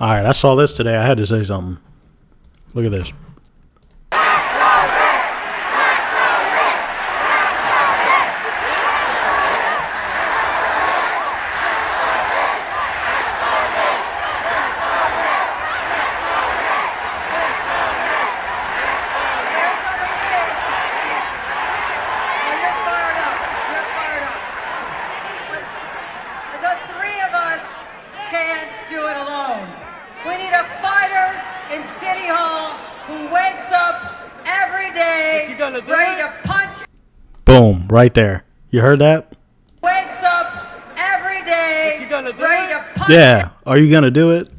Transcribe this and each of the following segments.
All right, I saw this today. I had to say something. Look at this. Boom, right there. You heard that? Wakes up every day ready to punch. Yeah, are you going to do it?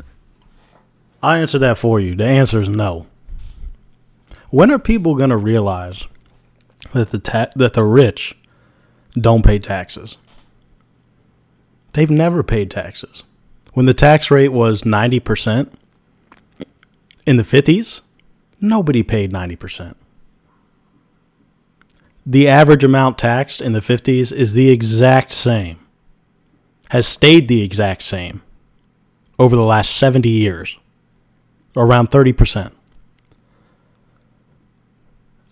I'll answer that for you. The answer is no. When are people going to realize that the rich don't pay taxes? They've never paid taxes. When the tax rate was 90% in the 50s, nobody paid 90%. The average amount taxed in the 50s is the exact same, has stayed the exact same over the last 70 years, around 30%.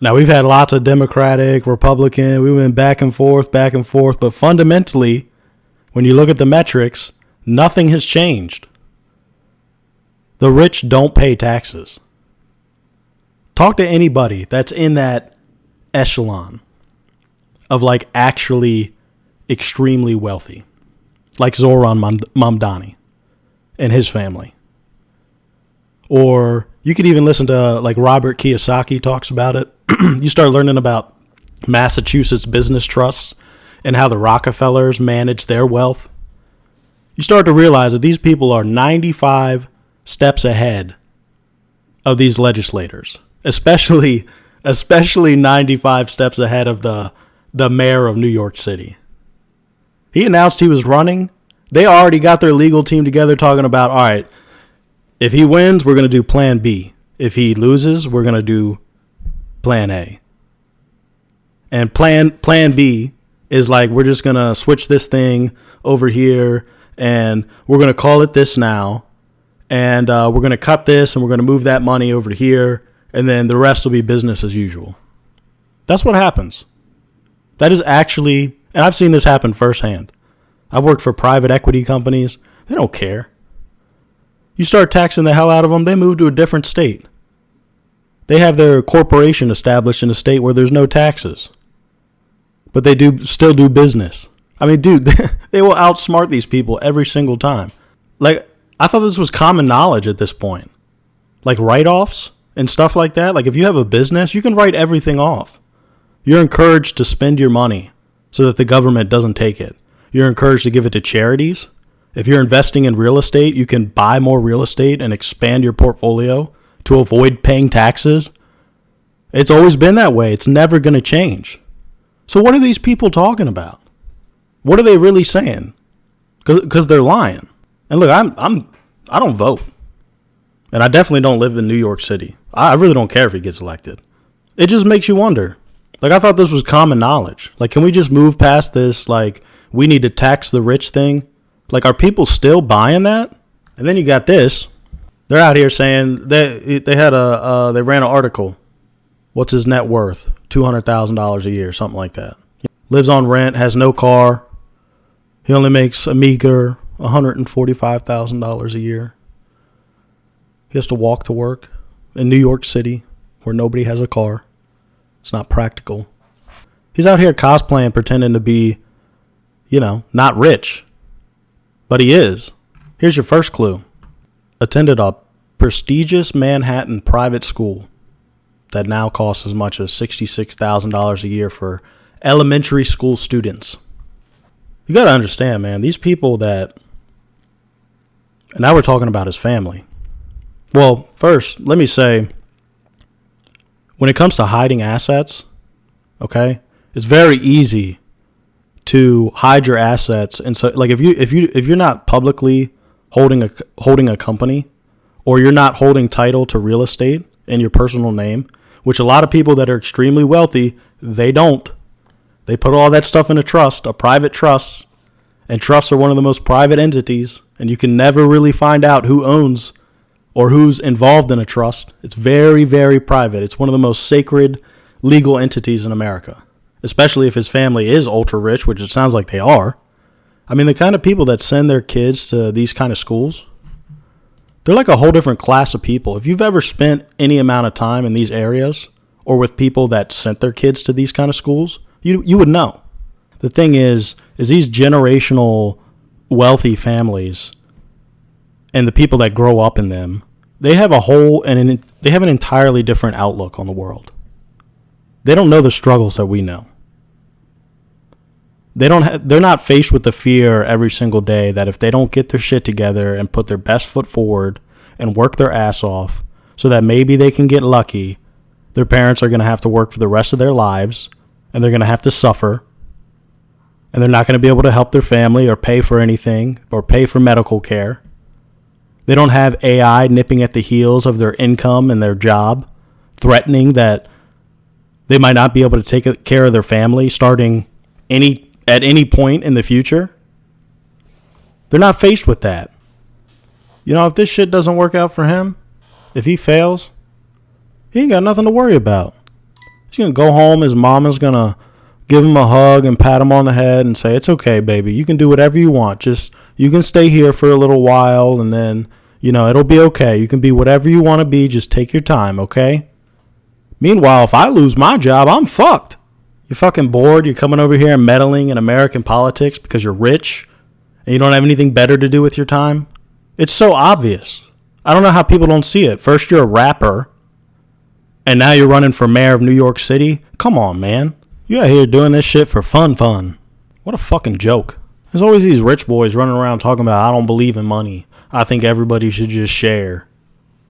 Now, we've had lots of Democratic, Republican, we went back and forth, but fundamentally, when you look at the metrics, nothing has changed. The rich don't pay taxes. Talk to anybody that's in that echelon of like actually extremely wealthy, like Zohran Mamdani and his family. Or you could even listen to like Robert Kiyosaki talks about it. You start learning about Massachusetts business trusts and how the Rockefellers manage their wealth. You start to realize that these people are 95 steps ahead of these legislators, especially 95 steps ahead of the mayor of New York City. He announced he was running. They already got their legal team together talking about, all right, if he wins, we're going to do plan B. If he loses, we're going to do plan A. And plan B is like, we're just going to switch this thing over here and we're going to call it this now. And we're going to cut this and we're going to move that money over to here. And then the rest will be business as usual. That's what happens. That is actually, and I've seen this happen firsthand. I've worked for private equity companies. They don't care. You start taxing the hell out of them, they move to a different state. They have their corporation established in a state where there's no taxes. But they still do business. I mean, dude, they will outsmart these people every single time. Like, I thought this was common knowledge at this point. Like write-offs and stuff like that. Like if you have a business, you can write everything off. You're encouraged to spend your money so that the government doesn't take it. You're encouraged to give it to charities. If you're investing in real estate, you can buy more real estate and expand your portfolio to avoid paying taxes. It's always been that way. It's never going to change. So what are these people talking about? What are they really saying? Because they're lying. And look, I don't vote. And I definitely don't live in New York City. I really don't care if he gets elected. It just makes you wonder. Like, I thought this was common knowledge. Like, can we just move past this, like, we need to tax the rich thing? Like, are people still buying that? And then you got this. They're out here saying they ran an article. What's his net worth? $200,000 a year, something like that. Lives on rent, has no car. He only makes a meager $145,000 a year. He has to walk to work in New York City where nobody has a car. It's not practical. He's out here cosplaying, pretending to be, not rich. But he is. Here's your first clue. Attended a prestigious Manhattan private school that now costs as much as $66,000 a year for elementary school students. You got to understand, man, these people that, and now we're talking about his family. Well, first, let me say, when it comes to hiding assets, okay, it's very easy to hide your assets. And so, like, if you're not publicly holding a company, or you're not holding title to real estate in your personal name, which a lot of people that are extremely wealthy, they don't. They put all that stuff in a trust, a private trust, And trusts are one of the most private entities, and you can never really find out who owns or who's involved in a trust. It's very, very private. It's one of the most sacred legal entities in America, especially if his family is ultra rich, which it sounds like they are. I mean, the kind of people that send their kids to these kind of schools, they're like a whole different class of people. If you've ever spent any amount of time in these areas or with people that sent their kids to these kind of schools, you would know. The thing is these generational wealthy families and the people that grow up in them, they have they have an entirely different outlook on the world. They don't know the struggles that we know. They're not faced with the fear every single day that if they don't get their shit together and put their best foot forward and work their ass off so that maybe they can get lucky, their parents are going to have to work for the rest of their lives and they're going to have to suffer. And they're not going to be able to help their family or pay for anything or pay for medical care. They don't have AI nipping at the heels of their income and their job, threatening that they might not be able to take care of their family starting at any point in the future. They're not faced with that. You know, if this shit doesn't work out for him, if he fails, he ain't got nothing to worry about. He's going to go home. His mama's going to give him a hug and pat him on the head and say, it's okay, baby. You can do whatever you want. Just, you can stay here for a little while and then, you know, it'll be okay. You can be whatever you want to be. Just take your time, okay? Meanwhile, if I lose my job, I'm fucked. You're fucking bored. You're coming over here and meddling in American politics because you're rich and you don't have anything better to do with your time. It's so obvious. I don't know how people don't see it. First, you're a rapper and now you're running for mayor of New York City. Come on, man. You out here doing this shit for fun. What a fucking joke. There's always these rich boys running around talking about, I don't believe in money. I think everybody should just share.